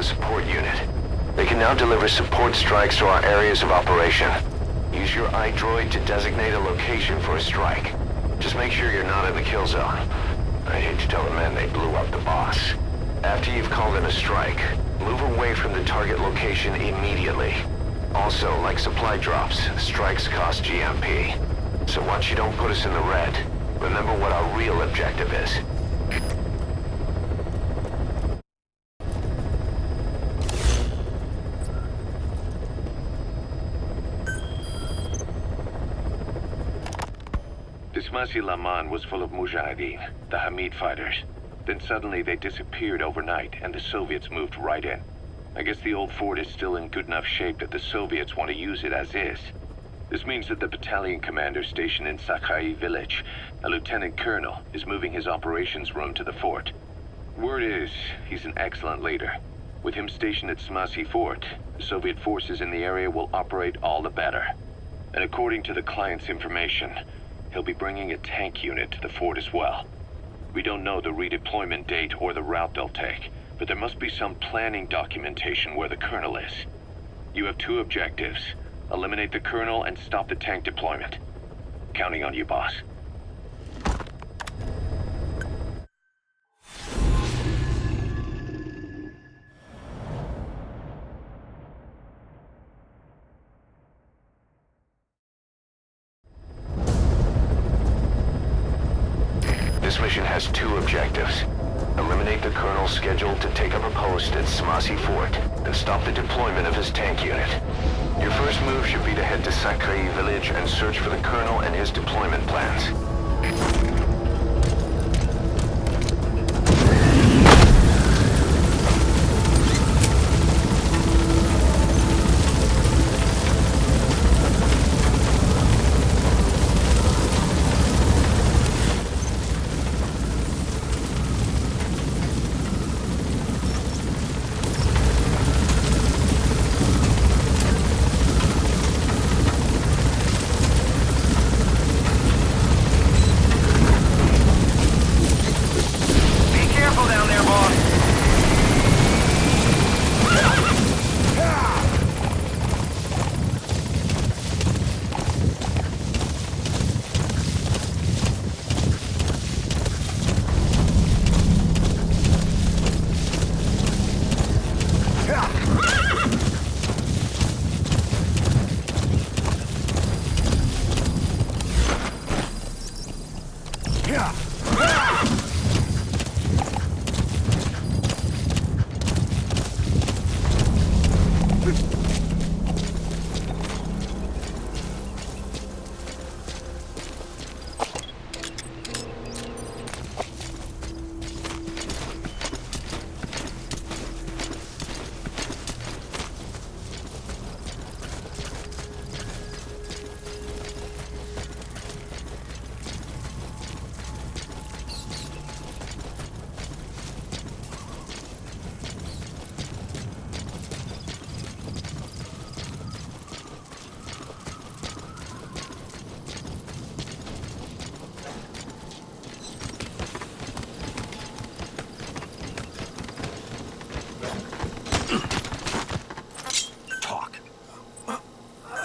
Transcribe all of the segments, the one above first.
the support unit. They can now deliver support strikes to our areas of operation. Use your iDroid to designate a location for a strike. Just make sure you're not in the kill zone. I hate to tell the men they blew up the boss. After you've called in a strike, move away from the target location immediately. Also, like supply drops, strikes cost GMP. So once you don't put us in the red, remember what our real objective is. Dismasi Laman was full of Mujahideen, the Hamid fighters. Then suddenly they disappeared overnight and the Soviets moved right in. I guess the old fort is still in good enough shape that the Soviets want to use it as is. This means that the battalion commander stationed in Sakai village, a lieutenant colonel, is moving his operations room to the fort. Word is, he's an excellent leader. With him stationed at Smasi Fort, the Soviet forces in the area will operate all the better. And according to the client's information, he'll be bringing a tank unit to the fort as well. We don't know the redeployment date or the route they'll take, but there must be some planning documentation where the colonel is. You have two objectives: eliminate the colonel and stop the tank deployment. Counting on you, boss. This mission has two objectives. Eliminate the colonel scheduled to take up a post at Smasi Fort and stop the deployment of his tank unit. Your first move should be to head to Sakai village and search for the colonel and his deployment plans.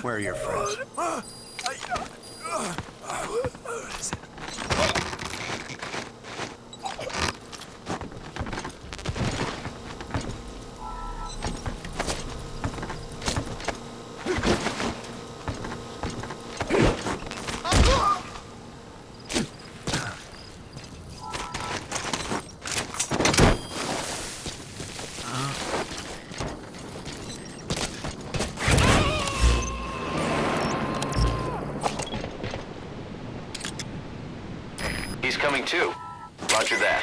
Where are your friends? He's coming too. Roger that.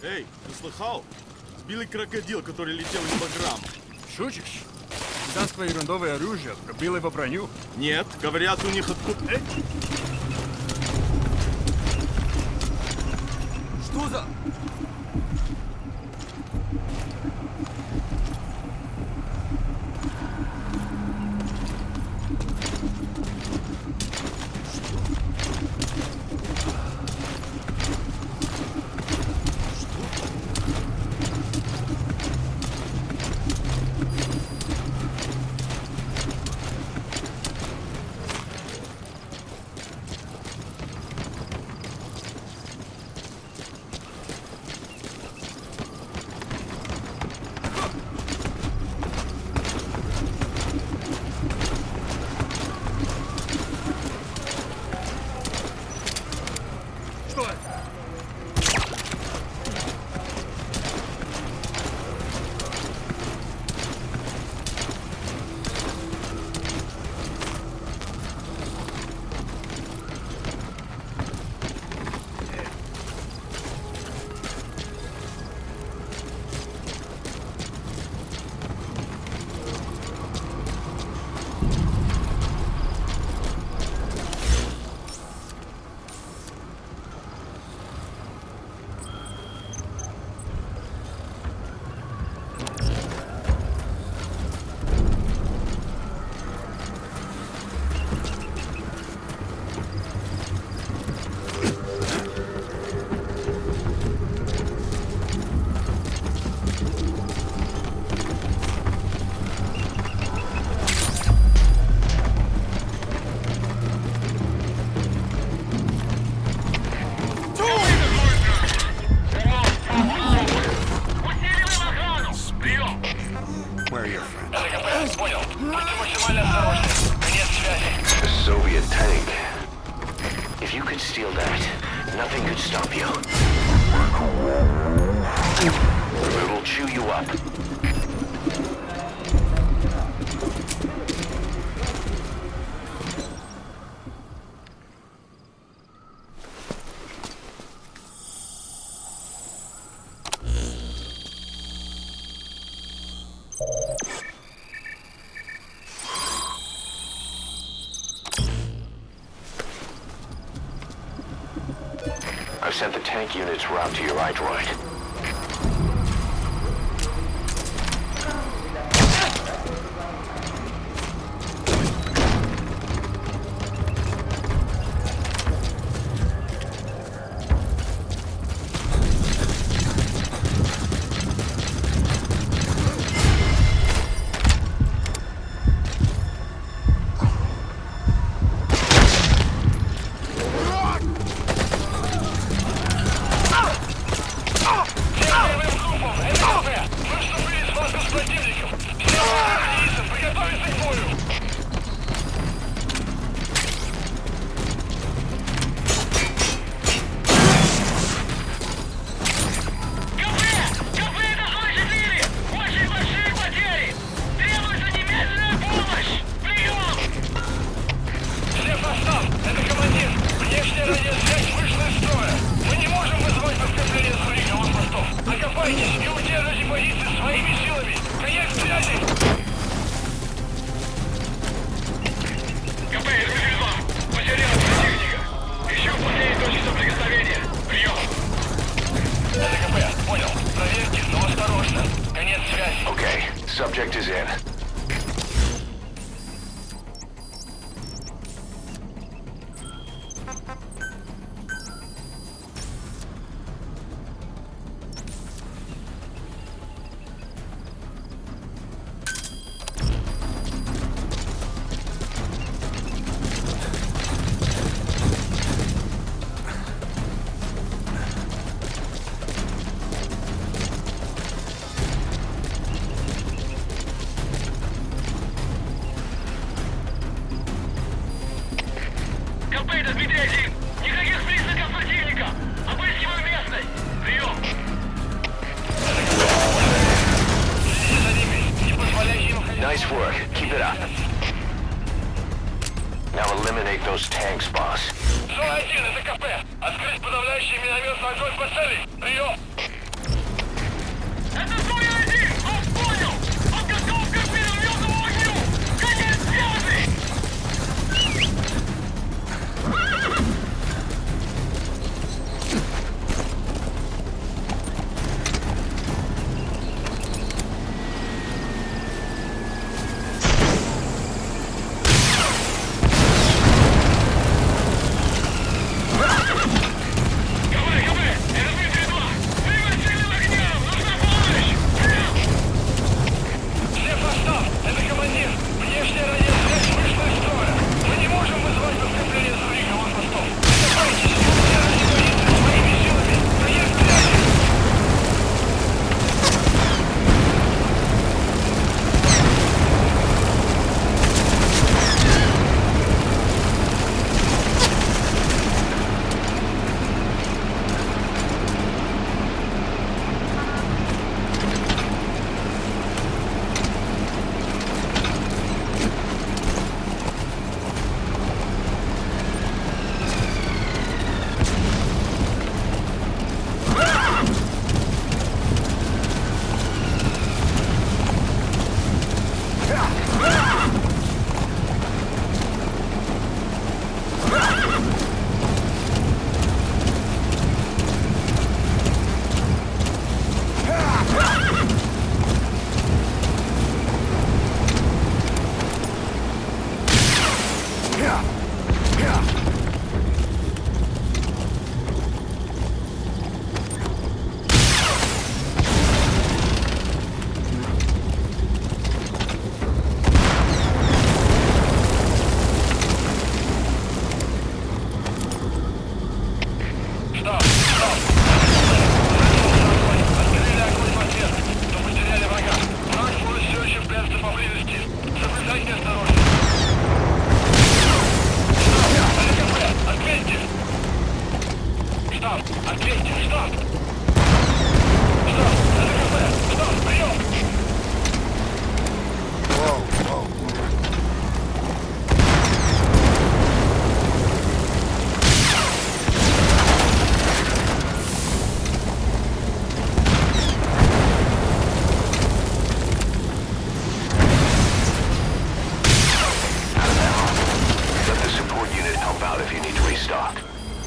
Эй, ты слыхал? Сбили крокодил, который летел из Баграма. Шутишь? Гигантское ерундовое оружие пробило его броню. Нет, говорят, у них откуда... Что за... The Soviet tank. If you could steal that, nothing could stop you. It will chew you up. I've sent the tank unit's route to your iDroid. Okay, subject is in. Nice work. Keep it up. Now eliminate those tanks, boss. Зона 1, это КП. Открыть подавляющий минометный огонь по цели. Прием.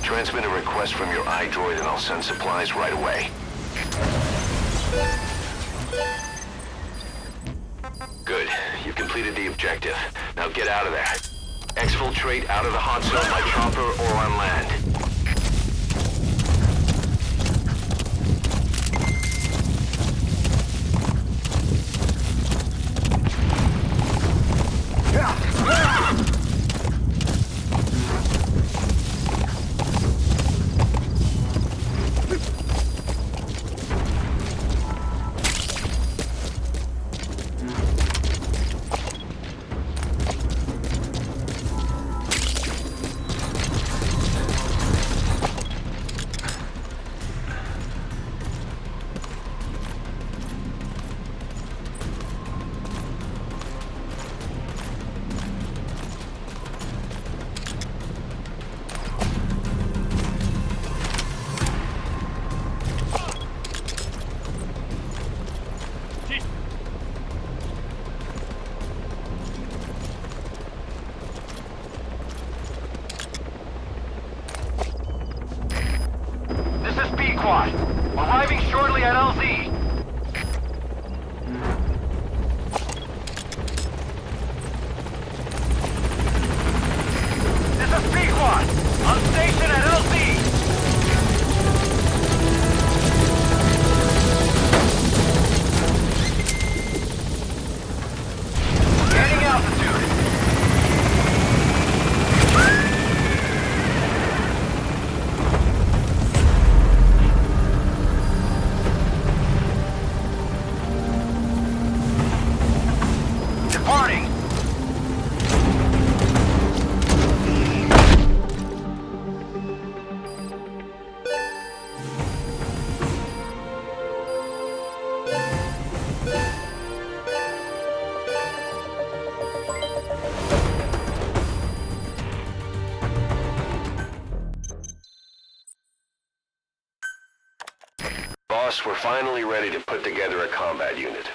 Transmit a request from your iDroid and I'll send supplies right away. Good. You've completed the objective. Now get out of there. Exfiltrate out of the hot zone by chopper or on land. Arriving shortly at LZ. This is P-Quad. On station at LZ. Gaining altitude. boss, we're finally ready to put together a combat unit.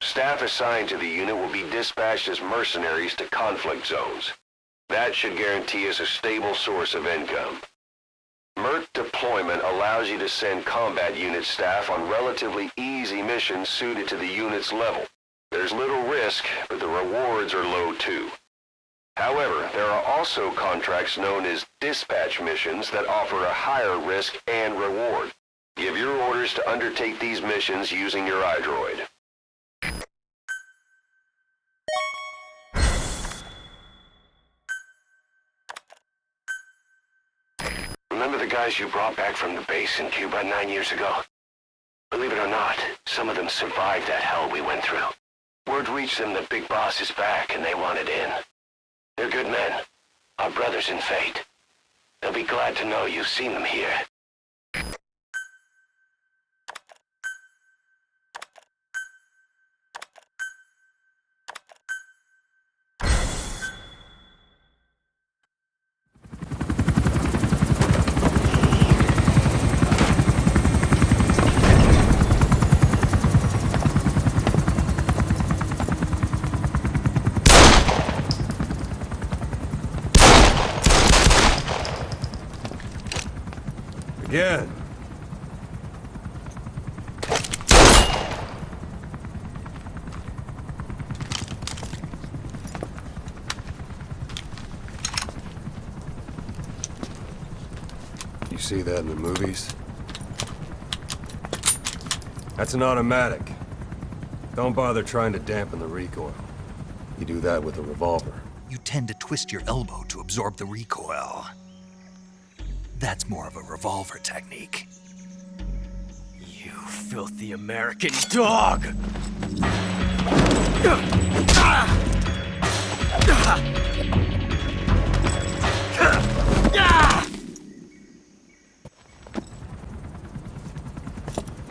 Staff assigned to the unit will be dispatched as mercenaries to conflict zones. That should guarantee us a stable source of income. MERT deployment allows you to send combat unit staff on relatively easy missions suited to the unit's level. There's little risk, but the rewards are low too. However, there are also contracts known as dispatch missions that offer a higher risk and reward. Give your orders to undertake these missions using your iDroid. Remember the guys you brought back from the base in Cuba 9 years ago? Believe it or not, some of them survived that hell we went through. Word reached them that Big Boss is back and they wanted in. They're good men, our brothers in fate. They'll be glad to know you've seen them here. Again. You see that in the movies? That's an automatic. Don't bother trying to dampen the recoil. You do that with a revolver. You tend to twist your elbow to absorb the recoil. That's more of a revolver technique. You filthy American dog!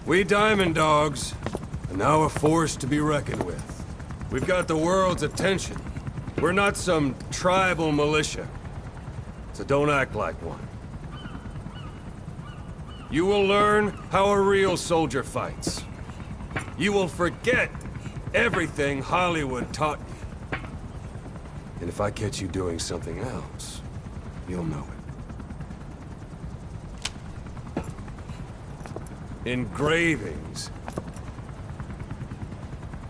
We Diamond Dogs are now a force to be reckoned with. We've got the world's attention. We're not some tribal militia, so don't act like one. You will learn how a real soldier fights. You will forget everything Hollywood taught you. And if I catch you doing something else, you'll know it. Engravings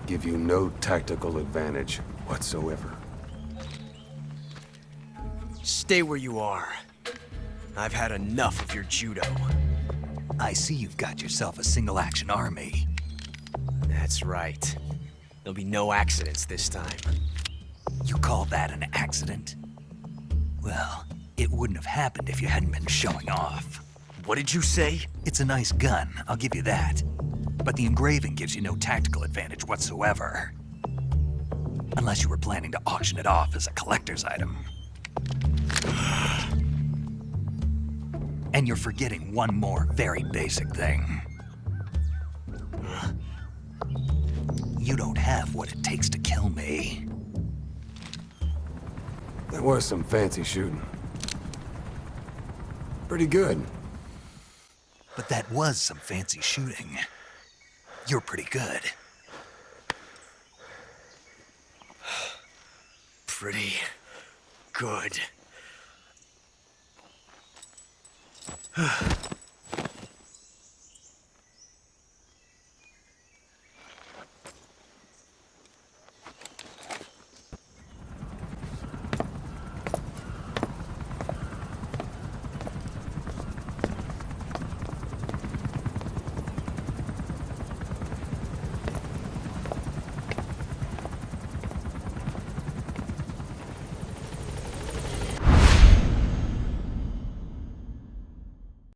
give you no tactical advantage whatsoever. Stay where you are. I've had enough of your judo. I see you've got yourself a single-action army. That's right. There'll be no accidents this time. You call that an accident? Well, it wouldn't have happened if you hadn't been showing off. What did you say? It's a nice gun, I'll give you that. But the engraving gives you no tactical advantage whatsoever. Unless you were planning to auction it off as a collector's item. And you're forgetting one more very basic thing. You don't have what it takes to kill me. That was some fancy shooting. Pretty good. But that was some fancy shooting. You're pretty good. Pretty good.